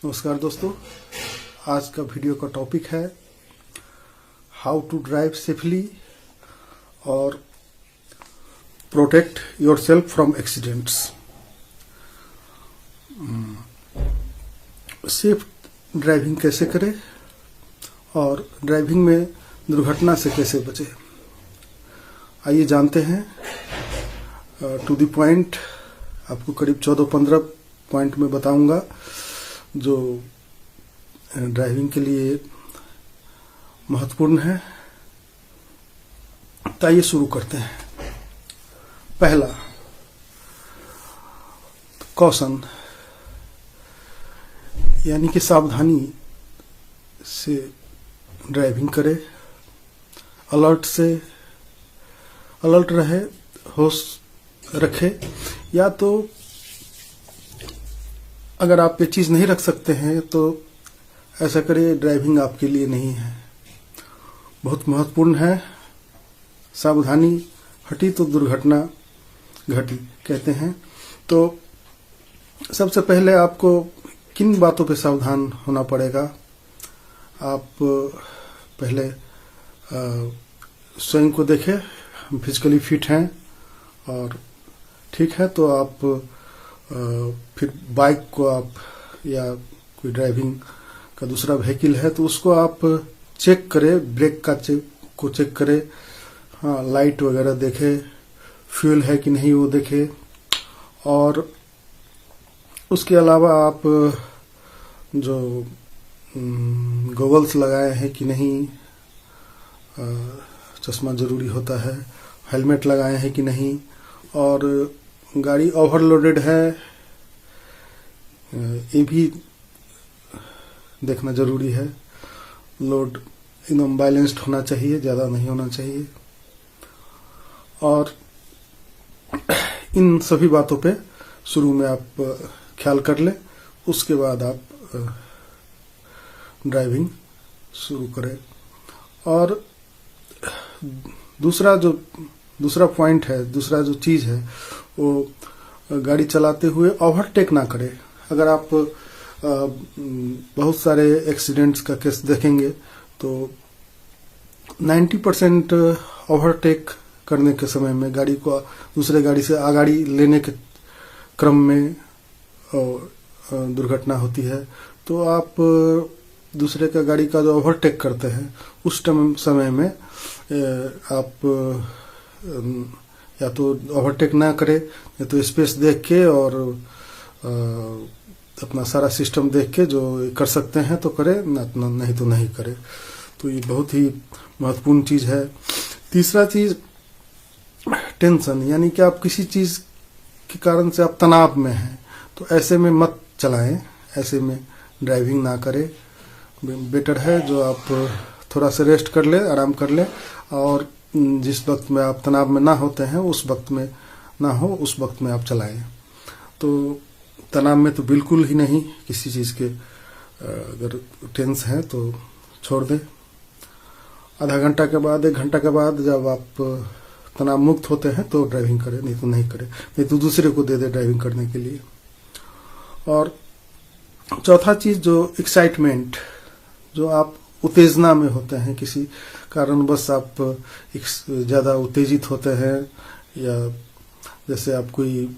नमस्कार दोस्तों, आज का वीडियो का टॉपिक है हाउ टू ड्राइव सेफली और protect yourself from accidents. Safe driving कैसे करें और ड्राइविंग में दुर्घटना से कैसे बचे, आइए जानते हैं। टू द पॉइंट आपको करीब 14-15 पॉइंट में बताऊंगा जो ड्राइविंग के लिए महत्वपूर्ण है। तो आइए शुरू करते हैं। पहला, कॉशन यानी कि सावधानी से ड्राइविंग करे, अलर्ट रहे, होश रखे। या तो अगर आप ये चीज नहीं रख सकते हैं तो ऐसा करिए, ड्राइविंग आपके लिए नहीं है। बहुत महत्वपूर्ण है। सावधानी हटी तो दुर्घटना घटी कहते हैं। तो सबसे पहले आपको किन बातों पे सावधान होना पड़ेगा। आप पहले स्वयं को देखें, फिजिकली फिट हैं और ठीक है तो आप फिर बाइक को आप या कोई ड्राइविंग का दूसरा व्हीकल है तो उसको आप चेक करें, ब्रेक का चेक करें, हाँ लाइट वगैरह देखें, फ्यूल है कि नहीं वो देखें। और उसके अलावा आप जो गॉगल्स लगाए हैं कि नहीं, चश्मा जरूरी होता है, हेलमेट लगाए हैं कि नहीं, और गाड़ी ओवरलोडेड है ये भी देखना जरूरी है। लोड एकदम बैलेंस्ड होना चाहिए, ज्यादा नहीं होना चाहिए। और इन सभी बातों पे शुरू में आप ख्याल कर ले, उसके बाद आप ड्राइविंग शुरू करें। और दूसरा पॉइंट है, दूसरा जो चीज है वो गाड़ी चलाते हुए ओवरटेक ना करें। अगर आप बहुत सारे एक्सीडेंट्स का केस देखेंगे तो 90% ओवरटेक करने के समय में गाड़ी को दूसरे गाड़ी से आगाड़ी लेने के क्रम में दुर्घटना होती है। तो आप दूसरे का गाड़ी का जो ओवरटेक करते हैं उस समय में आप या तो ओवरटेक ना करे, या तो स्पेस देख के और अपना सारा सिस्टम देख के जो कर सकते हैं तो करे, नहीं तो नहीं करे। तो ये बहुत ही महत्वपूर्ण चीज है। तीसरा चीज टेंशन, यानी कि आप किसी चीज के कारण से आप तनाव में हैं तो ऐसे में मत चलाएं, ऐसे में ड्राइविंग ना करें। बेटर है जो आप थोड़ा सा रेस्ट कर ले, आराम कर ले, और जिस वक्त में आप तनाव में ना होते हैं उस वक्त में ना हो, उस वक्त में आप चलाएं। तो तनाव में तो बिल्कुल ही नहीं, किसी चीज के अगर टेंस है तो छोड़ दें। आधा घंटा के बाद, 1 घंटा के बाद जब आप तनाव मुक्त होते हैं तो ड्राइविंग करें, नहीं तो नहीं करें, नहीं तो दूसरे को दे दे ड्राइविंग करने के लिए। और चौथा चीज जो एक्साइटमेंट, जो आप उत्तेजना में होते हैं, किसी कारणवश आप ज्यादा उत्तेजित होते हैं, या जैसे आप कोई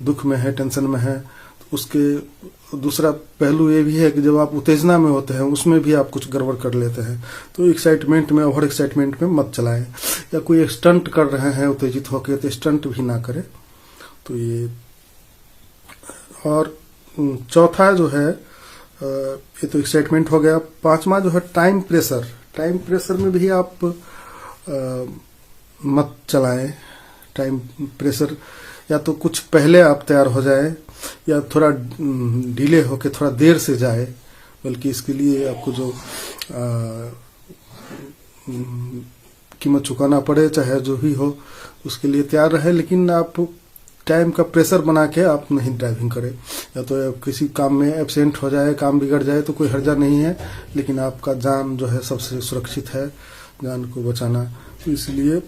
दुख में है, टेंशन में है, तो उसके दूसरा पहलू ये भी है कि जब आप उत्तेजना में होते हैं उसमें भी आप कुछ गड़बड़ कर लेते हैं। तो एक्साइटमेंट में, ओवर एक्साइटमेंट में मत चलाएं। या कोई स्टंट कर रहे हैं उत्तेजित होकर तो स्टंट भी ना करें। तो ये, और चौथा जो है ये तो एक्साइटमेंट हो गया। 5वां जो है टाइम प्रेशर। टाइम प्रेशर में भी आप मत चलाएं। टाइम प्रेशर, या तो कुछ पहले आप तैयार हो जाए या थोड़ा डिले होके थोड़ा देर से जाए, बल्कि इसके लिए आपको जो कीमत चुकाना पड़े, चाहे जो भी हो, उसके लिए तैयार रहे। लेकिन आप टाइम का प्रेशर बना के आप नहीं ड्राइविंग करें। या तो किसी काम में एब्सेंट हो जाए, काम बिगड़ जाए तो कोई हर्जा नहीं है, लेकिन आपका जान जो है सबसे सुरक्षित है, जान को बचाना। तो इसलिए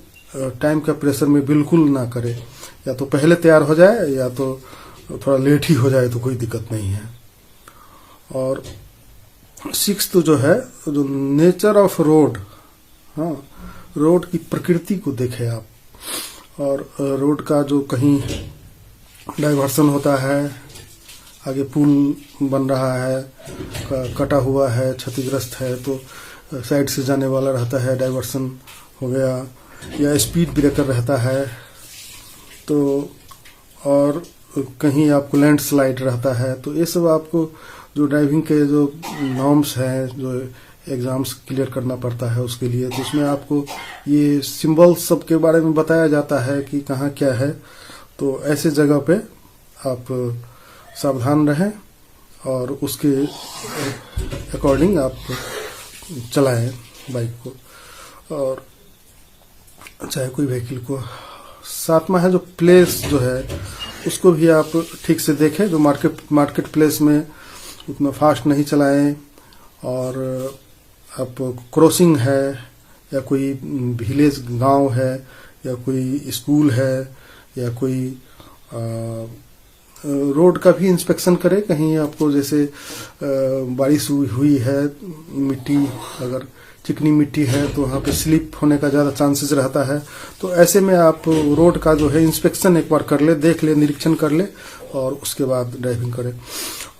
टाइम का प्रेशर में बिल्कुल ना करें। या तो पहले तैयार हो जाए या तो थोड़ा लेट ही हो जाए तो कोई दिक्कत नहीं है। और सिक्स्थ जो है, जो नेचर ऑफ रोड, हाँ, रोड की प्रकृति को देखें आप, और रोड का जो कहीं डाइवर्सन होता है, आगे पुल बन रहा है, कटा हुआ है, क्षतिग्रस्त है, तो साइड से जाने वाला रहता है, डाइवर्सन हो गया, या स्पीड ब्रेकर रहता है, तो और कहीं आपको लैंडस्लाइड रहता है, तो ये सब आपको जो ड्राइविंग के जो नॉर्म्स हैं, जो एग्जाम्स क्लियर करना पड़ता है उसके लिए, तो उसमें आपको ये सिंबल्स सब के बारे में बताया जाता है कि कहाँ क्या है। तो ऐसे जगह पे आप सावधान रहें और उसके अकॉर्डिंग आप चलाएं बाइक को, और चाहे कोई व्हीकल को। सातवां है जो प्लेस जो है, उसको भी आप ठीक से देखें, जो मार्केट प्लेस में उतना फास्ट नहीं चलाएं, और आप क्रॉसिंग है, या कोई विलेज गांव है, या कोई स्कूल है, या कोई रोड का भी इंस्पेक्शन करें। कहीं आपको जैसे बारिश हुई है, मिट्टी अगर चिकनी मिट्टी है तो वहाँ पे स्लिप होने का ज़्यादा चांसेस रहता है, तो ऐसे में आप रोड का जो है इंस्पेक्शन एक बार कर ले, देख ले, निरीक्षण कर ले, और उसके बाद ड्राइविंग करें।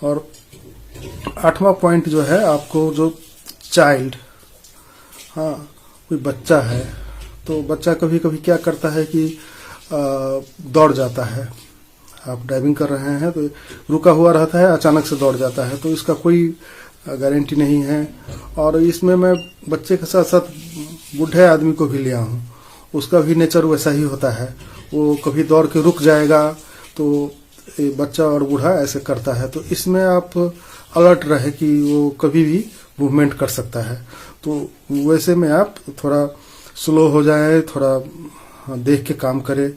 और 8वां पॉइंट जो है, आपको जो चाइल्ड, हाँ, कोई बच्चा है, तो बच्चा कभी कभी क्या करता है कि दौड़ जाता है। आप ड्राइविंग कर रहे हैं तो रुका हुआ रहता है, अचानक से दौड़ जाता है, तो इसका कोई गारंटी नहीं है। और इसमें मैं बच्चे के साथ साथ बूढ़े आदमी को भी लिया हूँ, उसका भी नेचर वैसा ही होता है, वो कभी दौड़ के रुक जाएगा, तो बच्चा और बूढ़ा ऐसे करता है। तो इसमें आप अलर्ट रहे कि वो कभी भी मूवमेंट कर सकता है, तो वैसे में आप थोड़ा स्लो हो जाए, थोड़ा देख के काम करे,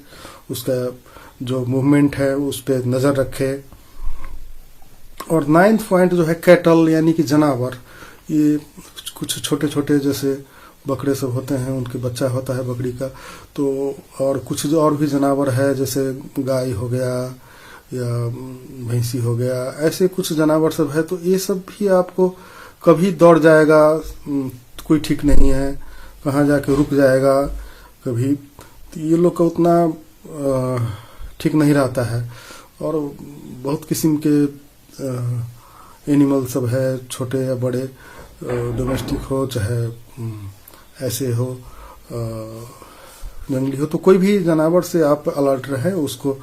उसका जो मूवमेंट है उस पर नज़र रखे। और 9th पॉइंट जो है कैटल, यानी कि जानवर, ये कुछ छोटे छोटे जैसे बकरे सब होते हैं, उनके बच्चा होता है बकरी का, तो और कुछ और भी जानवर है, जैसे गाय हो गया या भैंसी हो गया, ऐसे कुछ जानवर सब है। तो ये सब भी आपको कभी दौड़ जाएगा, कोई ठीक नहीं है, कहाँ जाके रुक जाएगा कभी, तो ये लोग का उतना ठीक नहीं रहता है। और बहुत किस्म के एनिमल सब है, छोटे या बड़े, डोमेस्टिक हो चाहे ऐसे हो, जंगली हो, तो कोई भी जानवर से आप अलर्ट रहे, उसको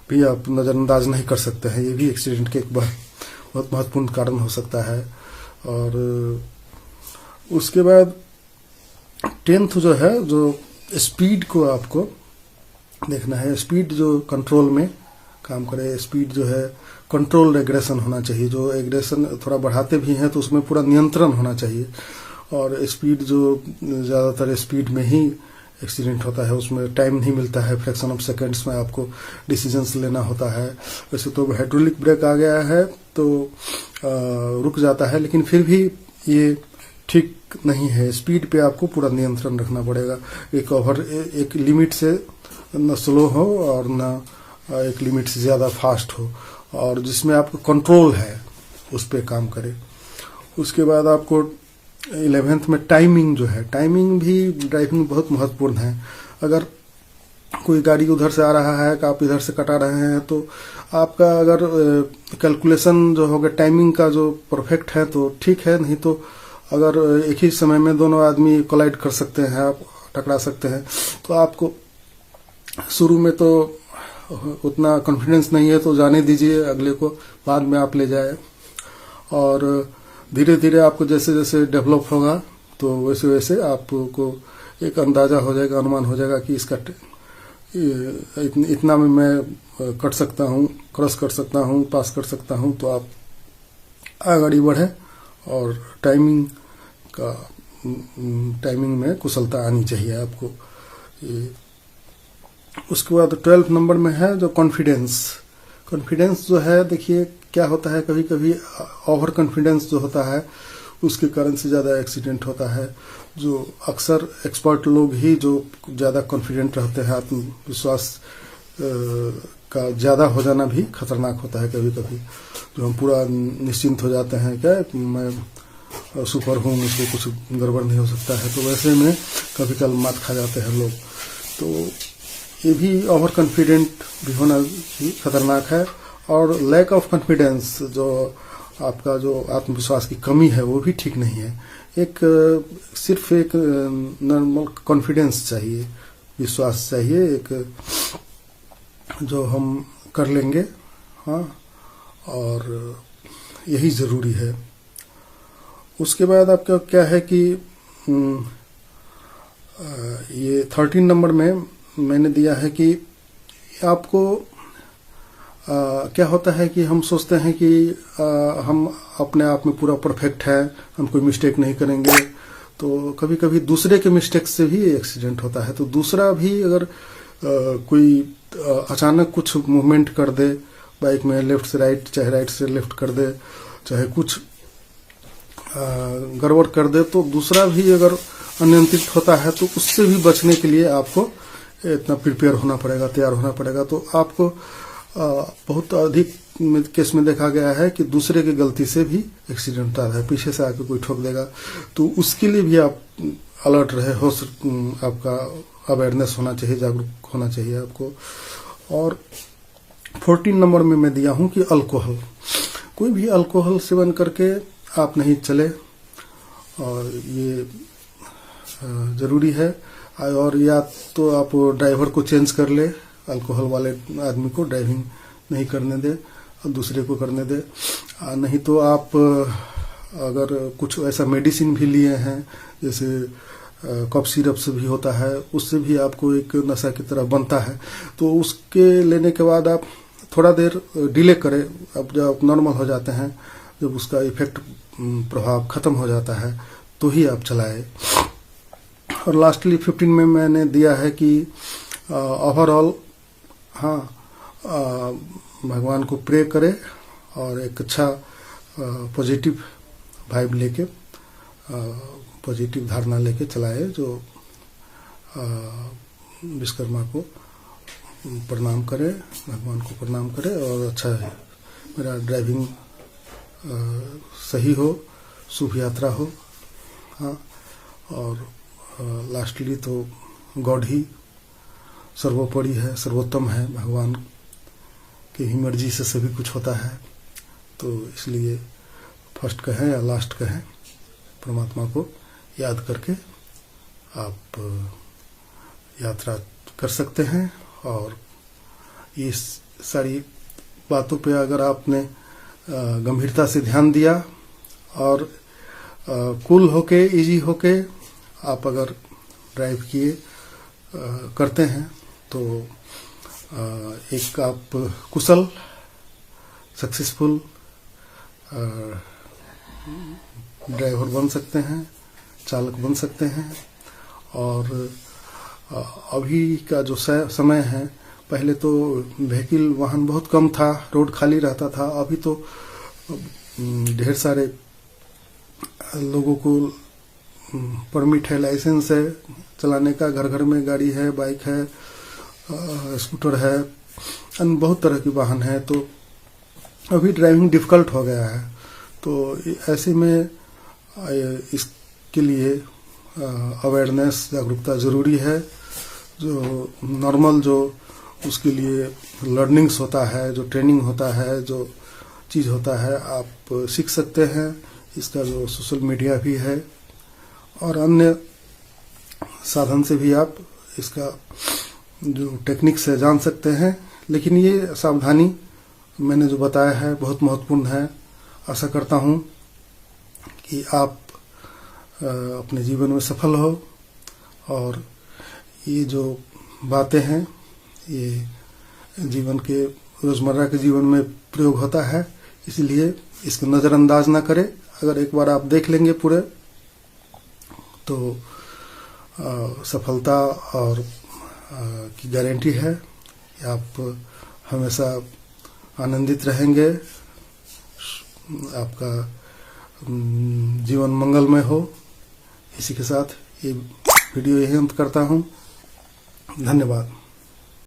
भी आप नज़रअंदाज नहीं कर सकते हैं। ये भी एक्सीडेंट के एक बहुत महत्वपूर्ण कारण हो सकता है। और उसके बाद 10th जो है, जो स्पीड को आपको देखना है, स्पीड जो कंट्रोल में काम करे, स्पीड जो है कंट्रोल एग्रेशन होना चाहिए। जो एग्रेशन थोड़ा बढ़ाते भी हैं तो उसमें पूरा नियंत्रण होना चाहिए। और स्पीड जो ज़्यादातर स्पीड में ही एक्सीडेंट होता है, उसमें टाइम नहीं मिलता है, फ्रैक्शन ऑफ सेकंड्स में आपको डिसीजंस लेना होता है। वैसे तो हाइड्रोलिक ब्रेक आ गया है तो रुक जाता है, लेकिन फिर भी ये ठीक नहीं है। स्पीड पे आपको पूरा नियंत्रण रखना पड़ेगा, एक लिमिट से न स्लो हो और न एक लिमिट से ज़्यादा फास्ट हो, और जिसमें आपको कंट्रोल है उस पर काम करे। उसके बाद आपको 11th में टाइमिंग जो है, टाइमिंग भी ड्राइविंग बहुत महत्वपूर्ण है। अगर कोई गाड़ी उधर से आ रहा है कि आप इधर से कटा रहे हैं, तो आपका अगर कैलकुलेशन जो होगा टाइमिंग का जो परफेक्ट है तो ठीक है, नहीं तो अगर एक ही समय में दोनों आदमी कोलाइड कर सकते हैं, आप टकरा सकते हैं, तो आपको शुरू में तो उतना कॉन्फिडेंस नहीं है तो जाने दीजिए अगले को, बाद में आप ले जाए। और धीरे धीरे आपको जैसे जैसे डेवलप होगा तो वैसे वैसे आपको एक अंदाजा हो जाएगा, अनुमान हो जाएगा कि इसका इतना में मैं कट सकता हूँ, क्रॉस कर सकता हूँ, पास कर सकता हूँ। तो आप आगे बढ़े और टाइमिंग में कुशलता आनी चाहिए आपको। उसके बाद 12 नंबर में है जो कॉन्फिडेंस जो है, देखिए क्या होता है, कभी कभी ओवर कॉन्फिडेंस जो होता है उसके कारण से ज़्यादा एक्सीडेंट होता है। जो अक्सर एक्सपर्ट लोग ही जो ज़्यादा कॉन्फिडेंट रहते हैं, आत्मविश्वास का ज़्यादा हो जाना भी खतरनाक होता है कभी कभी। जो हम पूरा निश्चिंत हो जाते हैं, क्या मैं सुपर हूँ, मुझको कुछ गड़बड़ नहीं हो सकता है, तो वैसे में कभी कल मात खा जाते हैं लोग। तो ये भी ओवर कॉन्फिडेंट भी होना भी खतरनाक है। और लैक ऑफ कॉन्फिडेंस, जो आपका जो आत्मविश्वास की कमी है, वो भी ठीक नहीं है। एक सिर्फ एक नॉर्मल कॉन्फिडेंस चाहिए, विश्वास चाहिए, एक जो हम कर लेंगे, हाँ, और यही ज़रूरी है। उसके बाद आपका क्या है कि ये 13 नंबर में मैंने दिया है कि आपको क्या होता है कि हम सोचते हैं कि हम अपने आप में पूरा परफेक्ट है, हम कोई मिस्टेक नहीं करेंगे। तो कभी कभी दूसरे के मिस्टेक से भी एक्सीडेंट होता है। तो दूसरा भी अगर कोई अचानक कुछ मूवमेंट कर दे बाइक में, लेफ्ट से राइट चाहे राइट से लेफ्ट कर दे, चाहे कुछ गड़बड़ कर दे, तो दूसरा भी अगर अनियंत्रित होता है तो उससे भी बचने के लिए आपको इतना प्रिपेयर होना पड़ेगा, तैयार होना पड़ेगा। तो आपको बहुत अधिक केस में देखा गया है कि दूसरे की गलती से भी एक्सीडेंट होता है, पीछे से आके कोई ठोक देगा, तो उसके लिए भी आप अलर्ट रहे हो, आपका अवेयरनेस होना चाहिए, जागरूक होना चाहिए आपको। और 14 नंबर में मैं दिया हूं कि अल्कोहल, कोई भी अल्कोहल सेवन करके आप नहीं चले, और ये जरूरी है। और या तो आप ड्राइवर को चेंज कर ले, अल्कोहल वाले आदमी को ड्राइविंग नहीं करने दे और दूसरे को करने दे। नहीं तो आप अगर कुछ ऐसा मेडिसिन भी लिए हैं, जैसे कफ सिरप से भी होता है, उससे भी आपको एक नशा की तरह बनता है, तो उसके लेने के बाद आप थोड़ा देर डिले करें। अब जब नॉर्मल हो जाते हैं, जब उसका इफेक्ट प्रभाव खत्म हो जाता है, तो ही आप चलाएं। और लास्टली 15 में मैंने दिया है कि ओवरऑल, हाँ, भगवान को प्रे करें और एक अच्छा पॉजिटिव वाइब लेके, पॉजिटिव धारणा लेके चलाए, जो विश्वकर्मा को प्रणाम करे, भगवान को प्रणाम करे, और अच्छा है मेरा ड्राइविंग सही हो, शुभ यात्रा हो, हाँ। और लास्टली तो गॉड ही सर्वोपरि है, सर्वोत्तम है, भगवान की ही मर्जी से सभी कुछ होता है। तो इसलिए फर्स्ट कहें या लास्ट कहें, परमात्मा को याद करके आप यात्रा कर सकते हैं। और ये सारी बातों पे अगर आपने गंभीरता से ध्यान दिया और कूल होके, इजी होके आप अगर ड्राइव किए करते हैं, तो एक आप कुशल, सक्सेसफुल ड्राइवर बन सकते हैं, चालक बन सकते हैं। और अभी का जो समय है, पहले तो व्हीकल वाहन बहुत कम था, रोड खाली रहता था। अभी तो ढेर सारे लोगों को परमिट है, लाइसेंस है चलाने का, घर घर में गाड़ी है, बाइक है, स्कूटर है, अन्य बहुत तरह के वाहन है। तो अभी ड्राइविंग डिफिकल्ट हो गया है। तो ऐसे में इसके लिए अवेयरनेस, जागरूकता जरूरी है। जो नॉर्मल जो उसके लिए लर्निंग्स होता है, जो ट्रेनिंग होता है, जो चीज़ होता है, आप सीख सकते हैं। इसका जो सोशल मीडिया भी है और अन्य साधन से भी आप इसका जो टेक्निक्स है जान सकते हैं। लेकिन ये सावधानी मैंने जो बताया है बहुत महत्वपूर्ण है। आशा करता हूँ कि आप अपने जीवन में सफल हो और ये जो बातें हैं ये जीवन के रोजमर्रा के जीवन में प्रयोग होता है, इसलिए इसको नज़रअंदाज ना करें। अगर एक बार आप देख लेंगे पूरे, तो सफलता और की गारंटी है कि आप हमेशा आनंदित रहेंगे, आपका जीवन मंगलमय हो। इसी के साथ ये वीडियो यही अंत करता हूँ। धन्यवाद।